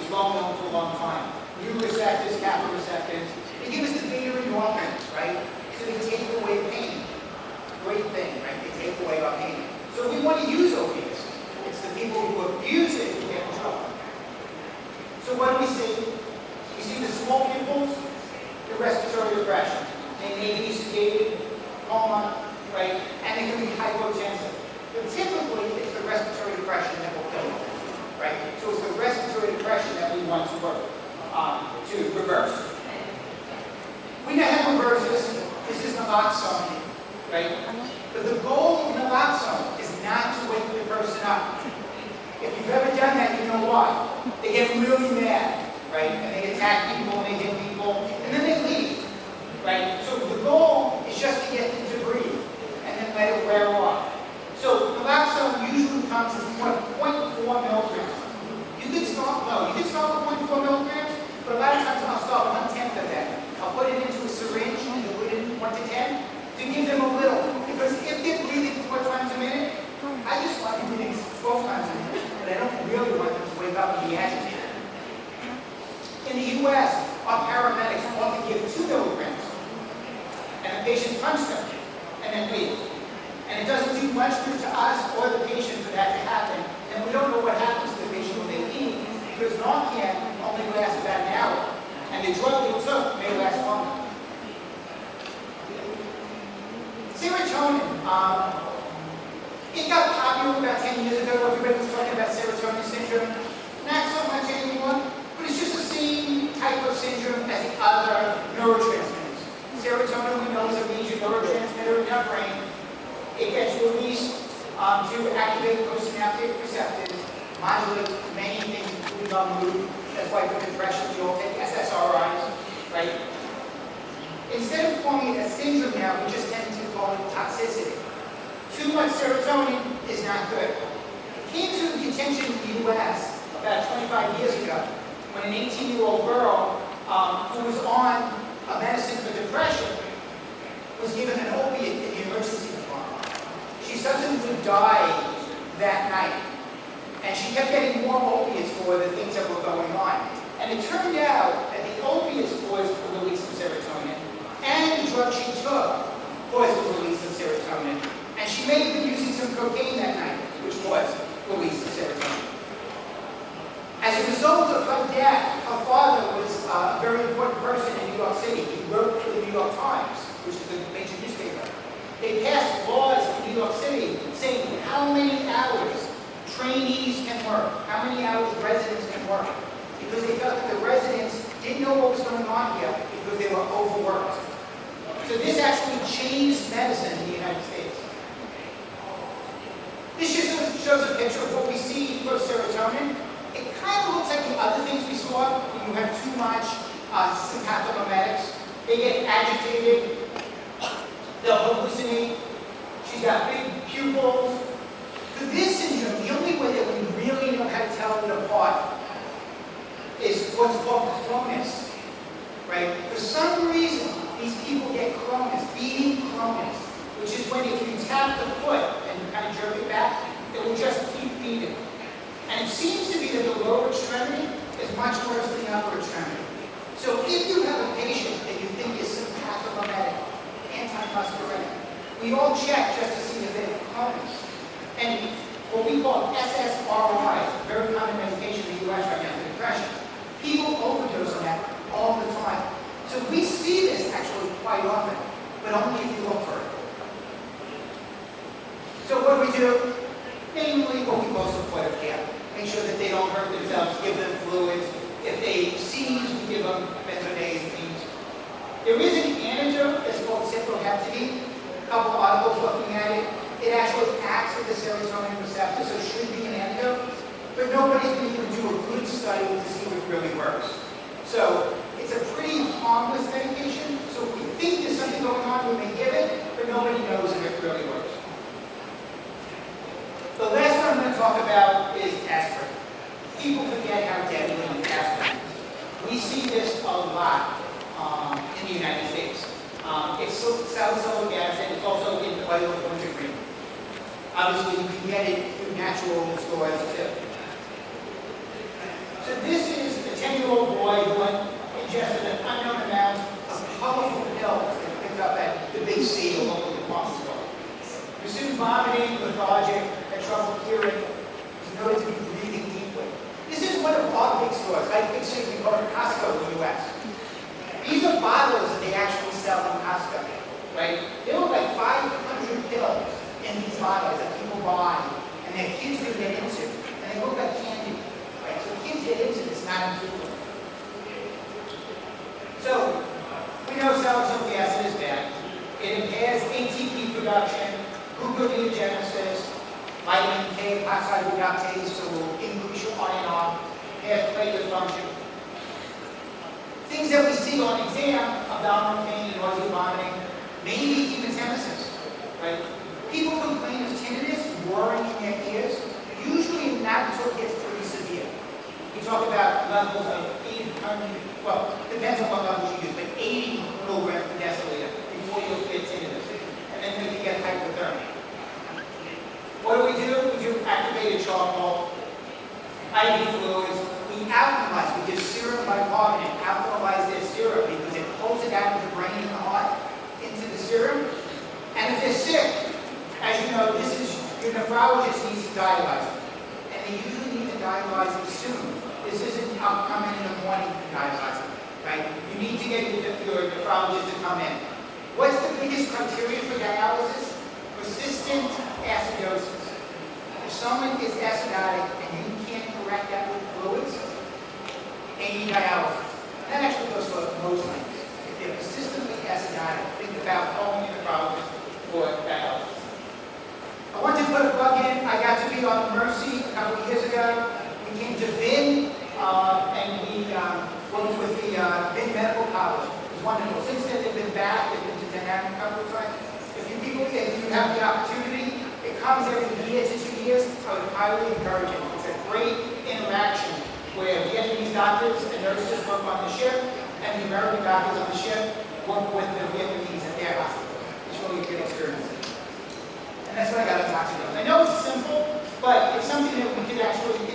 well known for a long time. Mu receptors, kappa receptors. They give us the beta endorphins, right? So they take away pain. Great thing, right? They take away our pain. So we want to use opiates. It's the people who abuse it who get in trouble. So what do we see? We see the small pupils, the respiratory depression. They may be sedated, coma, right? And they can be hypotensive. But typically, it's the respiratory depression that will kill them, right? So it's the respiratory depression that we want to work to reverse. We know how to reverse this. This is naloxone, right? But the goal of naloxone is not to wake the person up. If you've ever done that, you know why. They get really mad, right? And they attack people and they hit people, and then they leave, right? So the goal is just to get them to breathe and then let it wear off. So naloxone usually comes as 0.4 milligrams. You could start low. You could start with 0.4 milligrams, but a lot of times I'll start 1/10 of that. I'll put it into a syringe and put it in 1 to 10 to give them a little. Because if they're breathing 4 times a minute, I just want them breathing 12 times a minute. But I don't really want them to wake up and be agitated. In the U.S., our paramedics often give 2 milligrams. And the patients punch them and then leave. And it doesn't do much good to us or the patient for that to happen. And we don't know what happens to the patient when they leave, because Narcan only lasts about an hour. And the drug they took may last longer. Serotonin. It got popular about 10 years ago. Everybody was talking about serotonin syndrome. Not so much anymore, but it's just the same type of syndrome as the other neurotransmitters. Serotonin, we know, is a major neurotransmitter in our brain. It gets released to activate postsynaptic receptors, modulate many things, including our mood. That's why for depression, we all take SSRIs, right? Instead of calling it a syndrome now, we just tend to call it toxicity. Too much serotonin is not good. It came to the attention of the U.S. about 25 years ago when an 18-year-old girl who was on a medicine for depression was given an opiate in the emergency department. She subsequently died that night. And she kept getting more opiates for the things that were going on. And it turned out that the opiates caused the release of serotonin, and the drug she took caused the release of serotonin. And she may have been using some cocaine that night, which caused the release of serotonin. As a result of her death, her father was a very important person in New York City. He wrote for the New York Times, which is a major newspaper. They passed laws in New York City saying how many hours trainees can work, how many hours residents can work, because they felt that the residents didn't know what was going on here because they were overworked. So this actually changed medicine in the United States. This just shows a picture of what we see for serotonin. It kind of looks like the other things we saw when you have too much sympathomimetics. They get agitated, they'll hallucinate, she's got big pupils. For this syndrome, the only way that we really know how to tell it apart is what's called clonus, right? For some reason, these people get clonus, beating clonus, which is when if you tap the foot and kind of jerk it back, it will just keep beating. And it seems to be that the lower extremity is much worse than the upper extremity. So if you have a patient that you think is sympathomimetic, antimuscarinic, we all check just to see if they have clonus. And what we call SSRIs, very common medication in the U.S. right now for depression, people overdose on that all the time. So we see this actually quite often, but only if you look for it. So what do we do? Mainly what we call supportive care. Make sure that they don't hurt themselves, give them fluids. If they seize, we give them benzodiazepines. There is an antidote that's called cyproheptadine. A couple articles looking at it. It actually acts with the serotonin receptor, so it should be an antidote. But nobody's been able to do a good study to see if it really works. So it's a pretty harmless medication. So if we think there's something going on, we may give it, but nobody knows if it really works. The last one I'm going to talk about is aspirin. People forget how deadly aspirin is. We see this a lot in the United States. It's salicylic acid. It's also in oil of wintergreen. Obviously, you can get it through natural stores too. So this is 8-year-old boy who ingested an unknown amount of colorful pills that he picked up at the Big C, a local department store. He was soon vomiting, lethargic, had trouble hearing. He was noted to be breathing deeply. This is one of our big stores, like big cities we call it Costco in the U.S. These are bottles that they actually sell in Costco, right? There were like 500 pills in these bottles that people buy and their kids could get into. And they look like candy, right? So kids get into this, not in food. So, we know salicylic acid is bad. It impairs ATP production, gluconeogenesis, vitamin K, epoxide reductase, so will increase your iron, impairs platelet function. Things that we see on exam, abdominal pain, nausea, vomiting, maybe even emesis, right? People complain of tinnitus, roaring in their ears, usually not until it gets pretty severe. We talk about levels of 800, well, depends on what levels you use, but 80 milligrams per deciliter before you'll get tinnitus. And then we can get hypothermia. What do? We do activated charcoal, IV fluids. We alkalize, we give serum bicarbonate, alkalize their serum because it pulls it out of the brain and the heart into the serum. And if they're sick, as you know, this is your nephrologist needs to dialyze them. And they usually need to dialyze them soon. This isn't come in the morning to dialyze them, right? You need to get your nephrologist to come in. What's the biggest criteria for dialysis? Persistent acidosis. If someone is acidotic and you can't correct that with fluids, they need dialysis. And that actually goes for most things. If they're persistently acidotic, think about calling your nephrologist for dialysis. I want to put a plug in. I got to be on Mercy a couple of years ago. We came to VIN and we worked with the VIN Medical College. It was wonderful. Since then, they've been back. They've been to Denham a couple of times. If you have the opportunity, it comes every year to 2 years. I would highly encourage it. It's a great interaction where Vietnamese doctors and nurses work on the ship, and the American doctors on the ship work with the Vietnamese at their hospitals. It's really a good experience. And that's what I got to talk to you about. I know it's simple, but it's something that we could actually